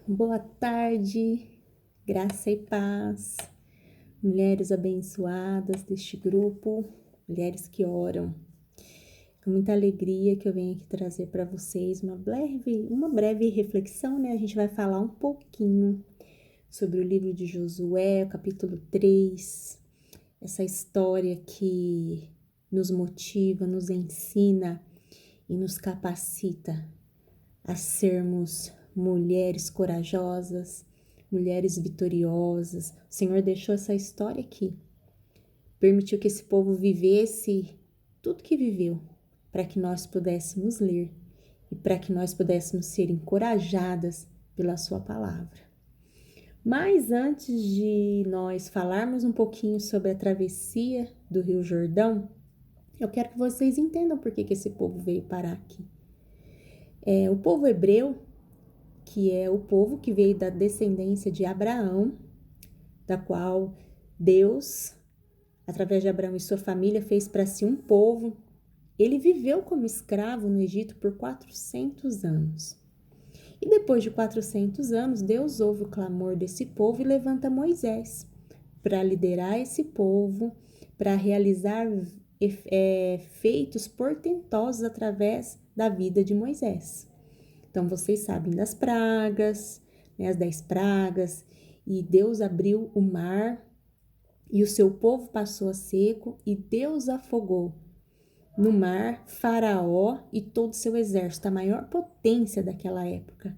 Boa tarde, graça e paz, mulheres abençoadas deste grupo, mulheres que oram. Com muita alegria que eu venho aqui trazer para vocês uma breve reflexão, né? A gente vai falar um pouquinho sobre o livro de Josué, o capítulo 3, essa história que nos motiva, nos ensina e nos capacita a sermos mulheres corajosas, mulheres vitoriosas. O Senhor deixou essa história aqui, permitiu que esse povo vivesse tudo que viveu, para que nós pudéssemos ler e para que nós pudéssemos ser encorajadas pela sua palavra. Mas antes de nós falarmos um pouquinho sobre a travessia do Rio Jordão, eu quero que vocês entendam por que esse povo veio parar aqui. O povo hebreu, que é o povo que veio da descendência de Abraão, da qual Deus, através de Abraão e sua família, fez para si um povo. Ele viveu como escravo no Egito por 400 anos. E depois de 400 anos, Deus ouve o clamor desse povo e levanta Moisés para liderar esse povo, para realizar feitos portentosos através da vida de Moisés. Então, vocês sabem das pragas, né, as 10 pragas, e Deus abriu o mar e o seu povo passou a seco e Deus afogou no mar Faraó e todo o seu exército, a maior potência daquela época.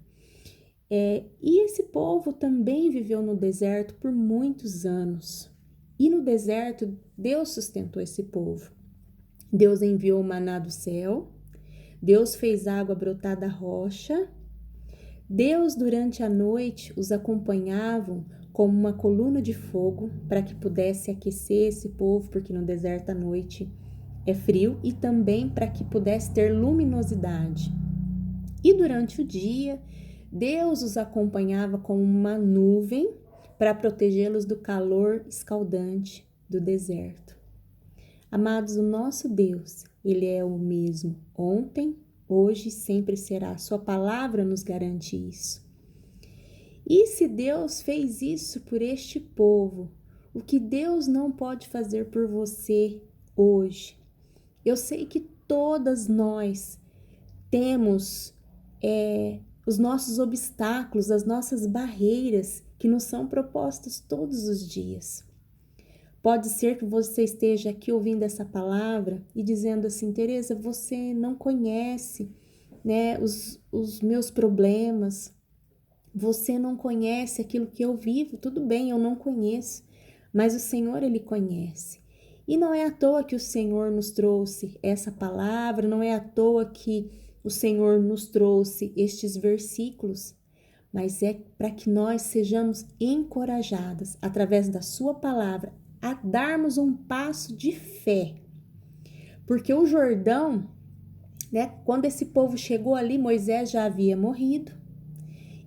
E esse povo também viveu no deserto por muitos anos. E no deserto, Deus sustentou esse povo. Deus enviou o maná do céu, Deus fez água brotar da rocha, Deus, durante a noite, os acompanhava como uma coluna de fogo para que pudesse aquecer esse povo, porque no deserto à noite é frio, e também para que pudesse ter luminosidade. E durante o dia, Deus os acompanhava como uma nuvem para protegê-los do calor escaldante do deserto. Amados, o nosso Deus, Ele é o mesmo ontem, hoje e sempre será. Sua palavra nos garante isso. E se Deus fez isso por este povo, o que Deus não pode fazer por você hoje? Eu sei que todas nós temos os nossos obstáculos, as nossas barreiras que nos são propostas todos os dias. Pode ser que você esteja aqui ouvindo essa palavra e dizendo assim: Tereza, você não conhece, né, os meus problemas, você não conhece aquilo que eu vivo. Tudo bem, eu não conheço, mas o Senhor, Ele conhece. E não é à toa que o Senhor nos trouxe essa palavra, não é à toa que o Senhor nos trouxe estes versículos, mas é para que nós sejamos encorajadas através da sua palavra a darmos um passo de fé. Porque o Jordão, né, quando esse povo chegou ali, Moisés já havia morrido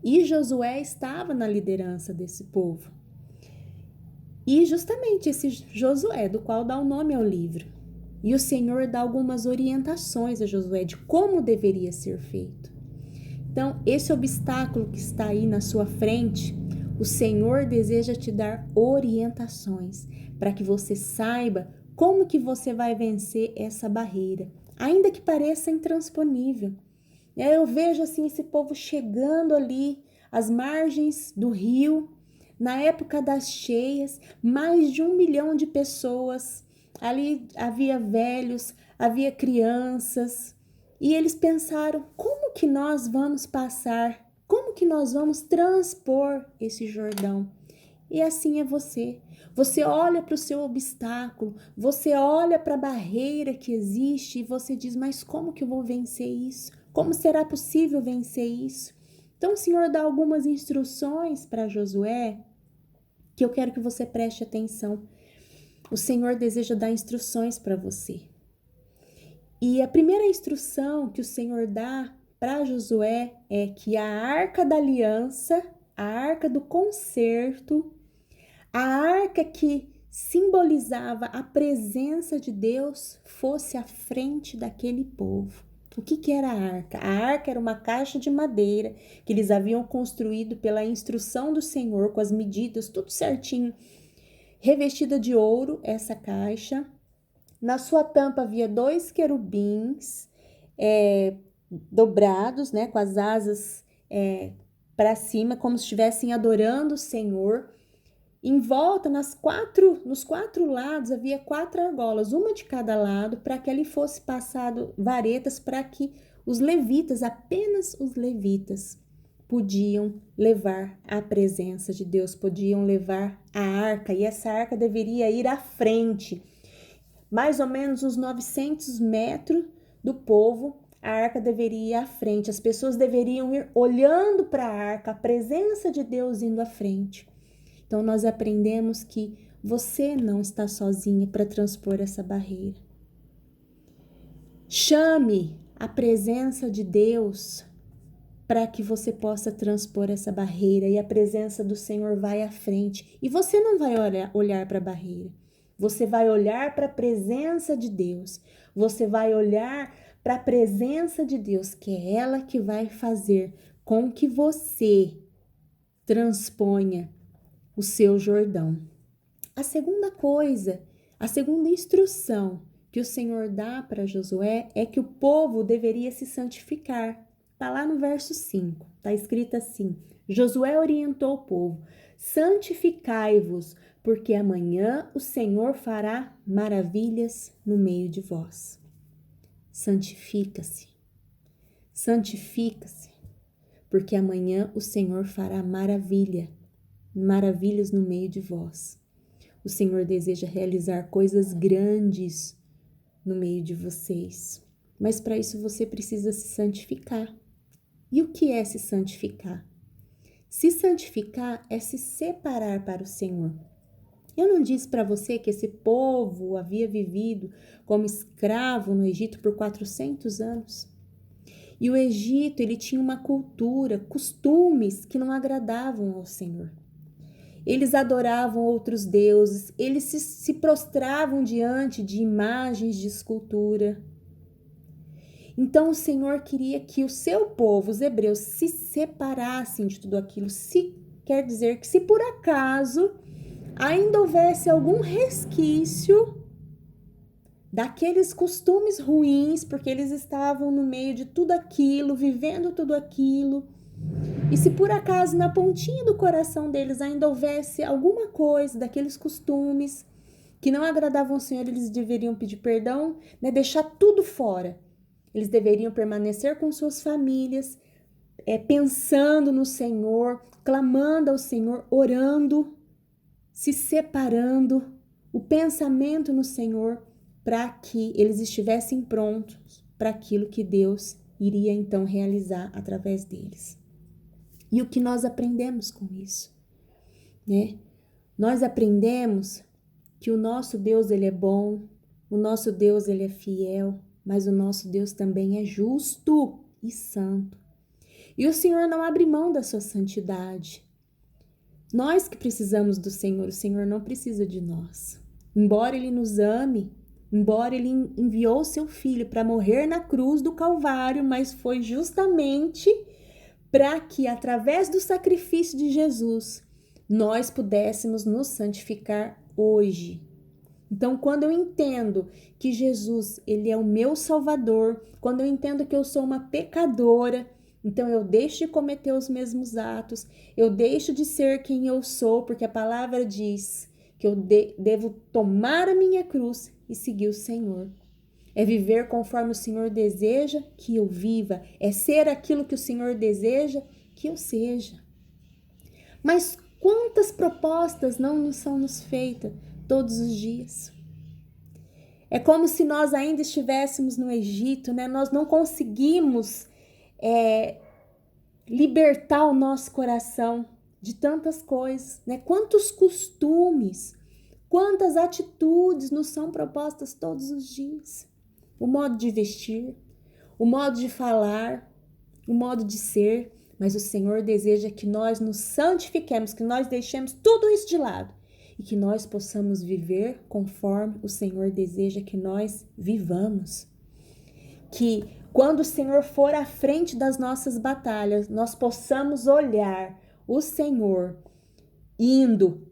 e Josué estava na liderança desse povo. E justamente esse Josué, do qual dá o nome ao livro. E o Senhor dá algumas orientações a Josué de como deveria ser feito. Então, esse obstáculo que está aí na sua frente, o Senhor deseja te dar orientações para que você saiba como que você vai vencer essa barreira, ainda que pareça intransponível. Eu vejo assim esse povo chegando ali às margens do rio, na época das cheias, mais de 1 milhão de pessoas. Ali havia velhos, havia crianças, e eles pensaram: como que nós vamos passar? Como que nós vamos transpor esse Jordão? E assim é você. Você olha para o seu obstáculo, você olha para a barreira que existe e você diz: mas como que eu vou vencer isso? Como será possível vencer isso? Então o Senhor dá algumas instruções para Josué que eu quero que você preste atenção. O Senhor deseja dar instruções para você. E a primeira instrução que o Senhor dá para Josué é que a arca da aliança, a arca do concerto, a arca que simbolizava a presença de Deus, fosse à frente daquele povo. O que era a arca? A arca era uma caixa de madeira que eles haviam construído pela instrução do Senhor, com as medidas, tudo certinho, revestida de ouro, essa caixa. Na sua tampa havia 2 querubins dobrados, né, com as asas para cima, como se estivessem adorando o Senhor. Em volta, nos 4 lados, havia 4 argolas, uma de cada lado, para que ali fosse passado varetas, para que os levitas, apenas os levitas, podiam levar a presença de Deus, podiam levar a arca, e essa arca deveria ir à frente, mais ou menos uns 900 metros do povo, a arca deveria ir à frente, as pessoas deveriam ir olhando para a arca, a presença de Deus indo à frente. Então, nós aprendemos que você não está sozinha para transpor essa barreira. Chame a presença de Deus para que você possa transpor essa barreira, e a presença do Senhor vai à frente. E você não vai olhar para a barreira, você vai olhar para a presença de Deus, você vai olhar para a presença de Deus, que é ela que vai fazer com que você transponha o seu Jordão. A segunda coisa, a segunda instrução que o Senhor dá para Josué é que o povo deveria se santificar. Está lá no verso 5, está escrito assim: Josué orientou o povo: santificai-vos, porque amanhã o Senhor fará maravilhas no meio de vós. Santifica-se, santifica-se, porque amanhã o Senhor fará maravilhas no meio de vós. O Senhor deseja realizar coisas grandes no meio de vocês, mas para isso você precisa se santificar. E o que é se santificar? Se santificar é se separar para o Senhor. Eu não disse para você que esse povo havia vivido como escravo no Egito por 400 anos? E o Egito, ele tinha uma cultura, costumes que não agradavam ao Senhor. Eles adoravam outros deuses, eles se prostravam diante de imagens de escultura. Então o Senhor queria que o seu povo, os hebreus, se separassem de tudo aquilo. Quer dizer que se por acaso ainda houvesse algum resquício daqueles costumes ruins, porque eles estavam no meio de tudo aquilo, vivendo tudo aquilo, e se por acaso na pontinha do coração deles ainda houvesse alguma coisa daqueles costumes que não agradavam ao Senhor, eles deveriam pedir perdão, né? Deixar tudo fora. Eles deveriam permanecer com suas famílias, pensando no Senhor, clamando ao Senhor, orando, se separando, o pensamento no Senhor, para que eles estivessem prontos para aquilo que Deus iria então realizar através deles. E o que nós aprendemos com isso, né? Nós aprendemos que o nosso Deus, ele é bom, o nosso Deus, ele é fiel, mas o nosso Deus também é justo e santo. E o Senhor não abre mão da sua santidade. Nós que precisamos do Senhor, o Senhor não precisa de nós. Embora ele nos ame, embora ele enviou seu filho para morrer na cruz do Calvário, mas foi justamente para que, através do sacrifício de Jesus, nós pudéssemos nos santificar hoje. Então, quando eu entendo que Jesus, ele é o meu Salvador, quando eu entendo que eu sou uma pecadora, então eu deixo de cometer os mesmos atos, eu deixo de ser quem eu sou, porque a palavra diz que eu devo tomar a minha cruz e seguir o Senhor. É viver conforme o Senhor deseja que eu viva, é ser aquilo que o Senhor deseja que eu seja. Mas quantas propostas não nos são feitas todos os dias? É como se nós ainda estivéssemos no Egito, né? Nós não conseguimos libertar o nosso coração de tantas coisas, né? Quantos costumes, quantas atitudes nos são propostas todos os dias. O modo de vestir, o modo de falar, o modo de ser, mas o Senhor deseja que nós nos santifiquemos, que nós deixemos tudo isso de lado e que nós possamos viver conforme o Senhor deseja que nós vivamos. que quando o Senhor for à frente das nossas batalhas, nós possamos olhar o Senhor indo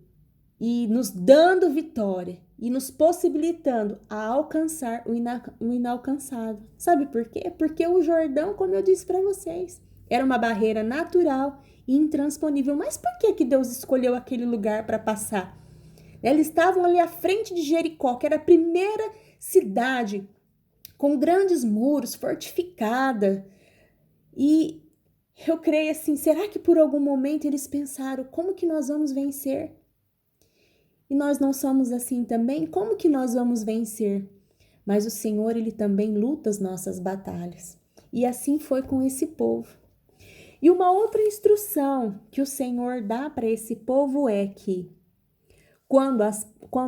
e nos dando vitória e nos possibilitando a alcançar o inalcançável. Sabe por quê? Porque o Jordão, como eu disse para vocês, era uma barreira natural e intransponível. Mas por que Deus escolheu aquele lugar para passar? Eles estavam ali à frente de Jericó, que era a primeira cidade com grandes muros, fortificada. E eu creio assim, será que por algum momento eles pensaram, como que nós vamos vencer? E nós não somos assim também? Como que nós vamos vencer? Mas o Senhor, Ele também luta as nossas batalhas. E assim foi com esse povo. E uma outra instrução que o Senhor dá para esse povo é que quando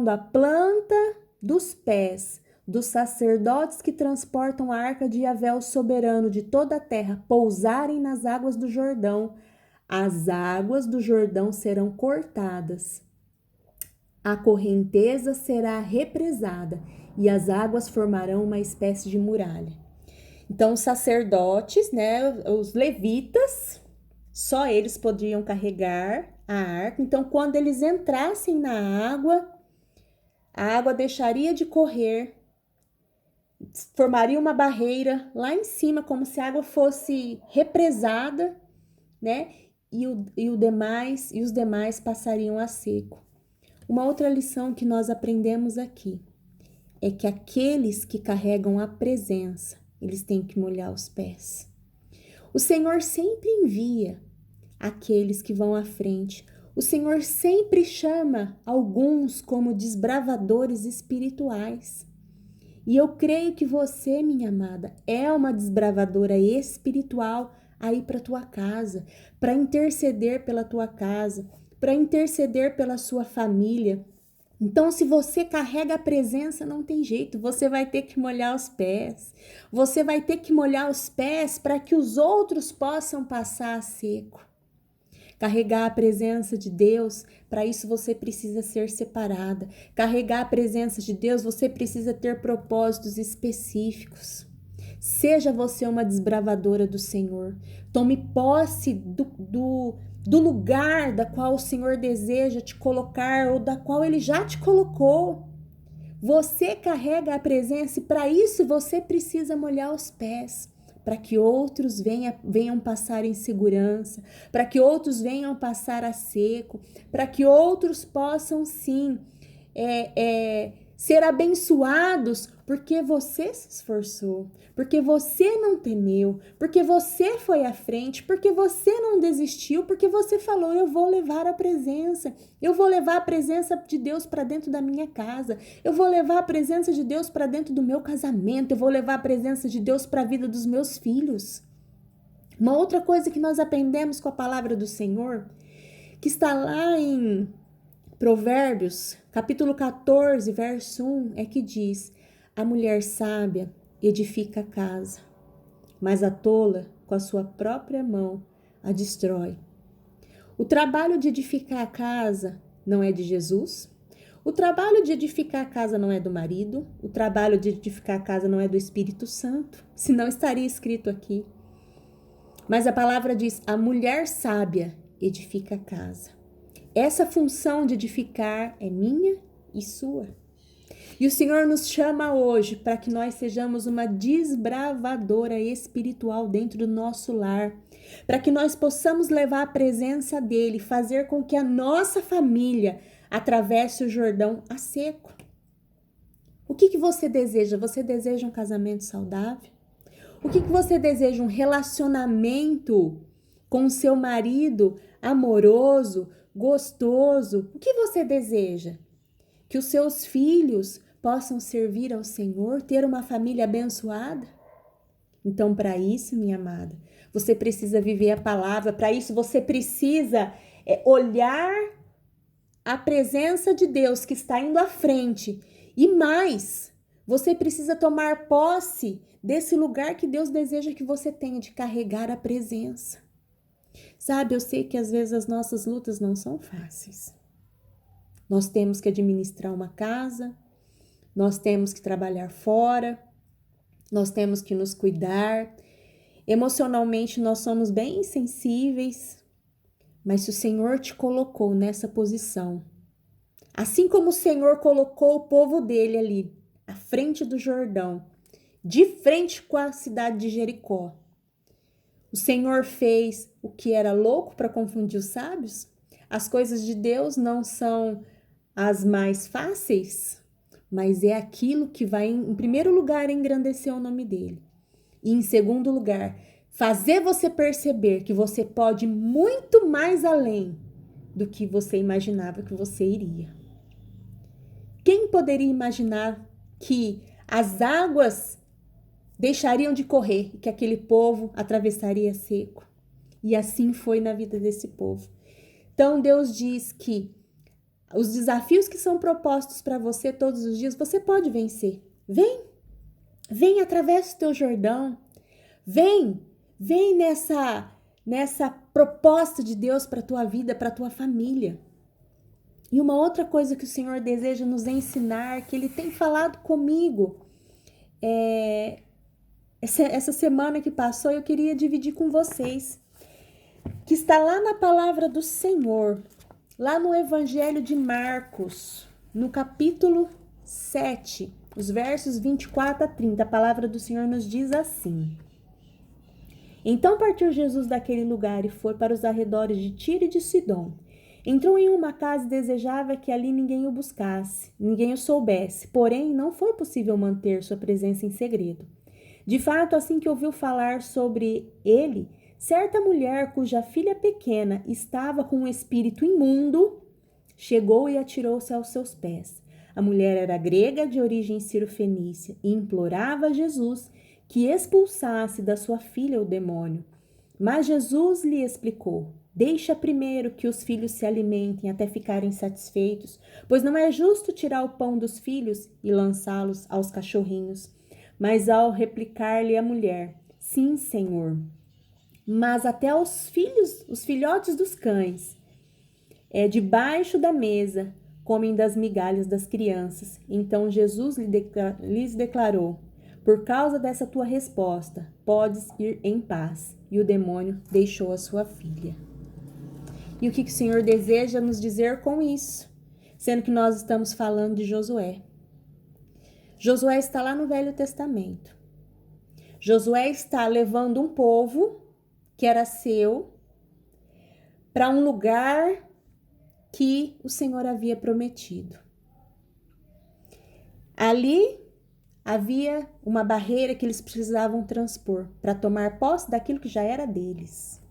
a planta dos pés dos sacerdotes que transportam a arca de Yahvé, o soberano de toda a terra, pousarem nas águas do Jordão, as águas do Jordão serão cortadas. A correnteza será represada e as águas formarão uma espécie de muralha. Então, os sacerdotes, os levitas, só eles podiam carregar a arca. Então, quando eles entrassem na água, a água deixaria de correr, formaria uma barreira lá em cima, como se a água fosse represada, né? E os demais passariam a seco. Uma outra lição que nós aprendemos aqui é que aqueles que carregam a presença, eles têm que molhar os pés. O Senhor sempre envia aqueles que vão à frente. O Senhor sempre chama alguns como desbravadores espirituais. E eu creio que você, minha amada, é uma desbravadora espiritual aí para tua casa, para interceder pela tua casa, para interceder pela sua família. Então, se você carrega a presença, não tem jeito, você vai ter que molhar os pés. Você vai ter que molhar os pés para que os outros possam passar a seco. Carregar a presença de Deus, para isso você precisa ser separada. Carregar a presença de Deus, você precisa ter propósitos específicos. Seja você uma desbravadora do Senhor. Tome posse do lugar da qual o Senhor deseja te colocar ou da qual Ele já te colocou. Você carrega a presença e para isso você precisa molhar os pés, para que outros venham passar em segurança, para que outros venham passar a seco, para que outros possam sim ser abençoados porque você se esforçou, porque você não temeu, porque você foi à frente, porque você não desistiu, porque você falou, eu vou levar a presença, eu vou levar a presença de Deus para dentro da minha casa, eu vou levar a presença de Deus para dentro do meu casamento, eu vou levar a presença de Deus para a vida dos meus filhos. Uma outra coisa que nós aprendemos com a palavra do Senhor, que está lá em Provérbios, capítulo 14, verso 1, é que diz: a mulher sábia edifica a casa, mas a tola, com a sua própria mão, a destrói. O trabalho de edificar a casa não é de Jesus. O trabalho de edificar a casa não é do marido. O trabalho de edificar a casa não é do Espírito Santo, senão estaria escrito aqui. Mas a palavra diz: a mulher sábia edifica a casa. Essa função de edificar é minha e sua. E o Senhor nos chama hoje para que nós sejamos uma desbravadora espiritual dentro do nosso lar, para que nós possamos levar a presença dele, fazer com que a nossa família atravesse o Jordão a seco. O que você deseja? Você deseja um casamento saudável? O que você deseja? Um relacionamento com o seu marido amoroso, gostoso? O que você deseja? Que os seus filhos possam servir ao Senhor, ter uma família abençoada? Então, para isso, minha amada, você precisa viver a palavra, para isso você precisa olhar a presença de Deus que está indo à frente. E mais, você precisa tomar posse desse lugar que Deus deseja que você tenha, de carregar a presença. Sabe, eu sei que às vezes as nossas lutas não são fáceis. Nós temos que administrar uma casa, nós temos que trabalhar fora, nós temos que nos cuidar. Emocionalmente, nós somos bem sensíveis, mas se o Senhor te colocou nessa posição, assim como o Senhor colocou o povo dele ali, à frente do Jordão, de frente com a cidade de Jericó, o Senhor fez o que era louco para confundir os sábios? As coisas de Deus não são as mais fáceis, mas é aquilo que vai, em primeiro lugar, engrandecer o nome dele. E em segundo lugar, fazer você perceber que você pode muito mais além do que você imaginava que você iria. Quem poderia imaginar que as águas deixariam de correr e que aquele povo atravessaria seco? E assim foi na vida desse povo. Então Deus diz que os desafios que são propostos para você todos os dias, você pode vencer. Vem, atravessa o teu Jordão. Vem nessa proposta de Deus para a tua vida, para a tua família. E uma outra coisa que o Senhor deseja nos ensinar, que Ele tem falado comigo, essa semana que passou, eu queria dividir com vocês, que está lá na palavra do Senhor, lá no Evangelho de Marcos, no capítulo 7, os versos 24 a 30, a palavra do Senhor nos diz assim: Então partiu Jesus daquele lugar e foi para os arredores de Tiro e de Sidom. Entrou em uma casa e desejava que ali ninguém o buscasse, ninguém o soubesse, porém não foi possível manter sua presença em segredo. De fato, assim que ouviu falar sobre ele, certa mulher cuja filha pequena estava com um espírito imundo, chegou e atirou-se aos seus pés. A mulher era grega de origem cirofenícia e implorava a Jesus que expulsasse da sua filha o demônio. Mas Jesus lhe explicou: Deixa primeiro que os filhos se alimentem até ficarem satisfeitos, pois não é justo tirar o pão dos filhos e lançá-los aos cachorrinhos. Mas ao replicar-lhe a mulher: Sim, Senhor, mas até os filhotes dos cães, debaixo da mesa, comem das migalhas das crianças. Então Jesus lhes declarou: Por causa dessa tua resposta, podes ir em paz. E o demônio deixou a sua filha. E o que o Senhor deseja nos dizer com isso? Sendo que nós estamos falando de Josué. Josué está lá no Velho Testamento. Josué está levando um povo que era seu para um lugar que o Senhor havia prometido. Ali havia uma barreira que eles precisavam transpor para tomar posse daquilo que já era deles.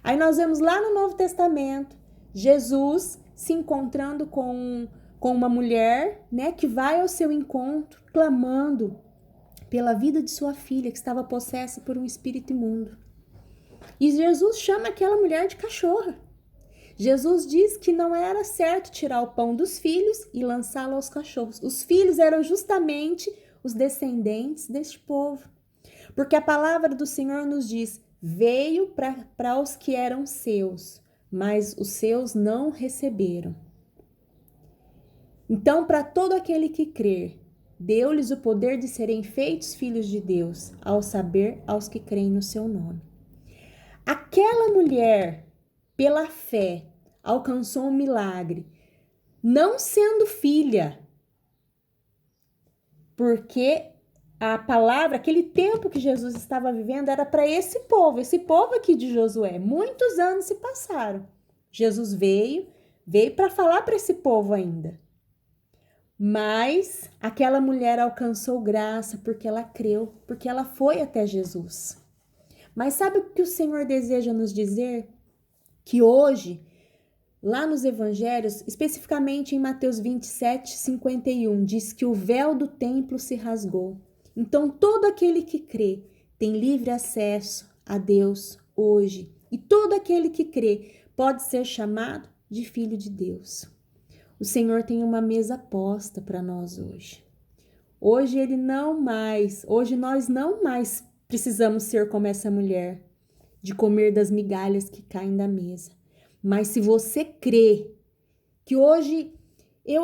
Aí nós vemos lá no Novo Testamento, Jesus se encontrando com uma mulher, né, que vai ao seu encontro, clamando pela vida de sua filha, que estava possessa por um espírito imundo. E Jesus chama aquela mulher de cachorra. Jesus diz que não era certo tirar o pão dos filhos e lançá-lo aos cachorros. Os filhos eram justamente os descendentes deste povo. Porque a palavra do Senhor nos diz: veio para os que eram seus, mas os seus não receberam. Então, para todo aquele que crer, deu-lhes o poder de serem feitos filhos de Deus, ao saber, aos que creem no seu nome. Aquela mulher, pela fé, alcançou um milagre, não sendo filha, porque a palavra, aquele tempo que Jesus estava vivendo era para esse povo aqui de Josué. Muitos anos se passaram. Jesus veio para falar para esse povo ainda. Mas aquela mulher alcançou graça porque ela creu, porque ela foi até Jesus. Mas sabe o que o Senhor deseja nos dizer? Que hoje, lá nos evangelhos, especificamente em Mateus 27:51, diz que o véu do templo se rasgou. Então, todo aquele que crê tem livre acesso a Deus hoje. E todo aquele que crê pode ser chamado de filho de Deus. O Senhor tem uma mesa posta para nós hoje. Hoje nós não mais precisamos ser como essa mulher, de comer das migalhas que caem da mesa. Mas se você crê que hoje eu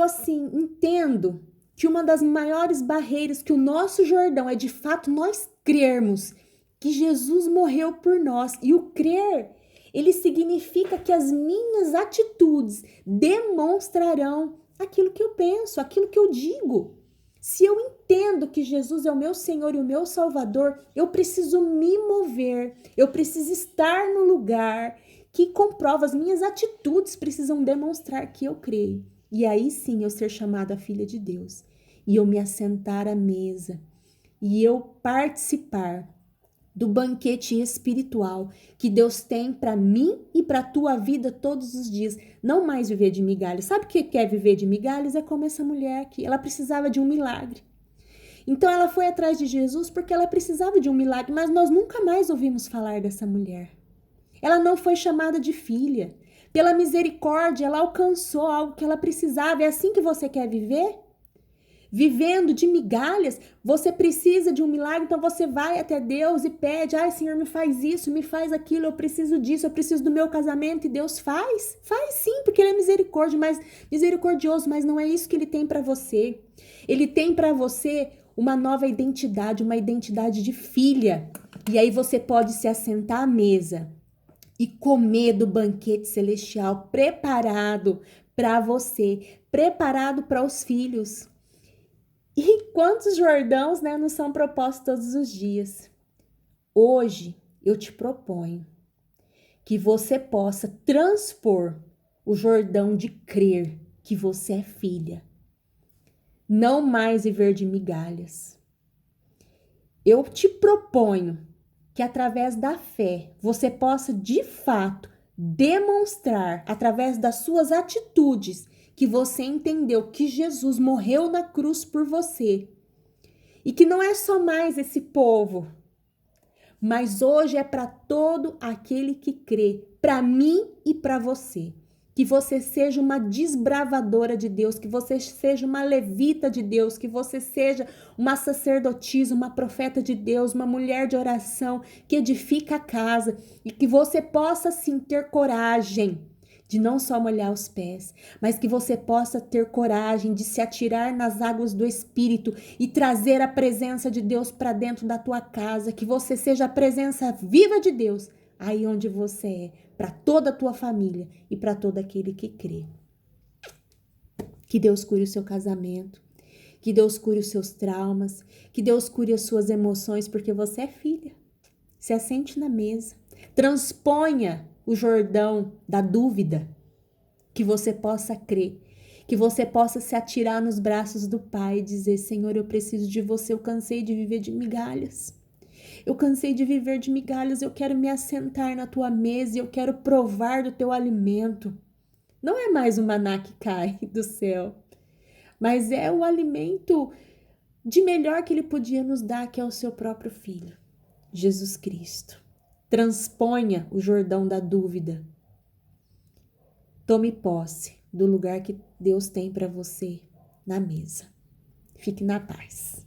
entendo que uma das maiores barreiras que o nosso Jordão é de fato nós crermos que Jesus morreu por nós. E o crer, ele significa que as minhas atitudes demonstrarão aquilo que eu penso, aquilo que eu digo. Se eu entendo que Jesus é o meu Senhor e o meu Salvador, eu preciso me mover, eu preciso estar no lugar que comprova, as minhas atitudes precisam demonstrar que eu creio. E aí sim eu ser chamada filha de Deus. E eu me assentar à mesa. E eu participar do banquete espiritual que Deus tem para mim e para a tua vida todos os dias. Não mais viver de migalhas. Sabe o que é viver de migalhas? É como essa mulher aqui. Ela precisava de um milagre. Então ela foi atrás de Jesus porque ela precisava de um milagre, mas nós nunca mais ouvimos falar dessa mulher. Ela não foi chamada de filha. Pela misericórdia, ela alcançou algo que ela precisava. É assim que você quer viver? Vivendo de migalhas, você precisa de um milagre, então você vai até Deus e pede: ai, Senhor, me faz isso, me faz aquilo, eu preciso disso, eu preciso do meu casamento, e Deus faz? Faz sim, porque Ele é misericordioso, mas não é isso que Ele tem para você. Ele tem para você uma nova identidade, uma identidade de filha, e aí você pode se assentar à mesa e comer do banquete celestial preparado para você, preparado para os filhos. E quantos Jordãos, né, nos são propostos todos os dias? Hoje eu te proponho que você possa transpor o Jordão de crer que você é filha. Não mais viver de migalhas. Eu te proponho que através da fé você possa de fato demonstrar através das suas atitudes que você entendeu que Jesus morreu na cruz por você e que não é só mais esse povo, mas hoje é para todo aquele que crê, para mim e para você. Que você seja uma desbravadora de Deus, que você seja uma levita de Deus, que você seja uma sacerdotisa, uma profeta de Deus, uma mulher de oração que edifica a casa e que você possa sim ter coragem de não só molhar os pés, mas que você possa ter coragem de se atirar nas águas do Espírito e trazer a presença de Deus para dentro da tua casa, que você seja a presença viva de Deus aí onde você é, para toda a tua família e para todo aquele que crê. Que Deus cure o seu casamento, que Deus cure os seus traumas, que Deus cure as suas emoções, porque você é filha. Se assente na mesa, transponha o Jordão da dúvida, que você possa crer, que você possa se atirar nos braços do Pai e dizer: Senhor, eu preciso de você, eu cansei de viver de migalhas. Eu cansei de viver de migalhas, eu quero me assentar na tua mesa e eu quero provar do teu alimento. Não é mais o maná que cai do céu, mas é o alimento de melhor que ele podia nos dar, que é o seu próprio Filho, Jesus Cristo. Transponha o Jordão da dúvida. Tome posse do lugar que Deus tem para você na mesa. Fique na paz.